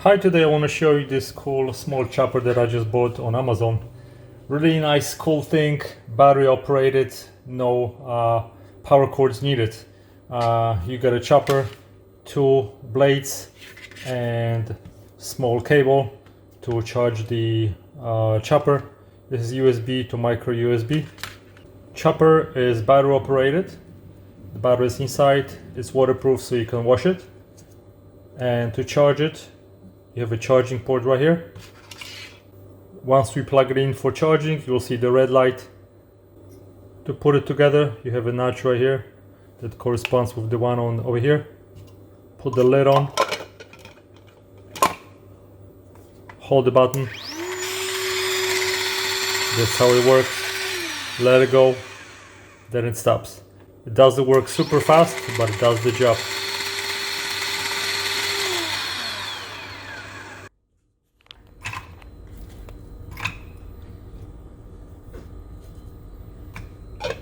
Hi, today I want to show you this cool small chopper that I just bought on Amazon. Really nice, cool thing, battery operated, no power cords needed. You got a chopper, two blades and small cable to charge the chopper. This is USB to micro USB. Chopper is battery operated. The battery is inside, it's waterproof so you can wash it. And to charge it, you have a charging port right here. Once we plug it in for charging, you will see the red light. To put it together, you have a notch right here that corresponds with the one on over here. Put the lid on. Hold the button. That's how it works. Let it go. Then it stops. It doesn't work super fast, but it does the job.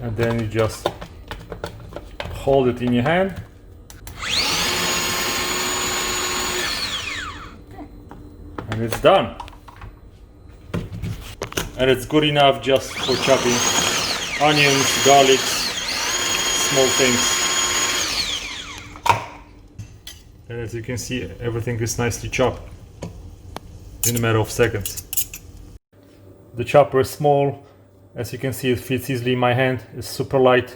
And then you just hold it in your hand. And it's done. And it's good enough just for chopping onions, garlics, small things. And as you can see, everything is nicely chopped in a matter of seconds. The chopper is small. As you can see, it fits easily in my hand. It's super light.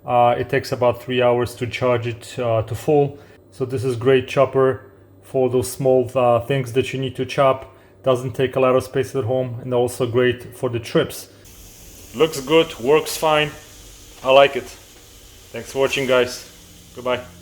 It takes about 3 hours to charge it to full. So this is great chopper for those small things that you need to chop. Doesn't take a lot of space at home, and also great for the trips. Looks good, works fine. I like it. Thanks for watching, guys. Goodbye.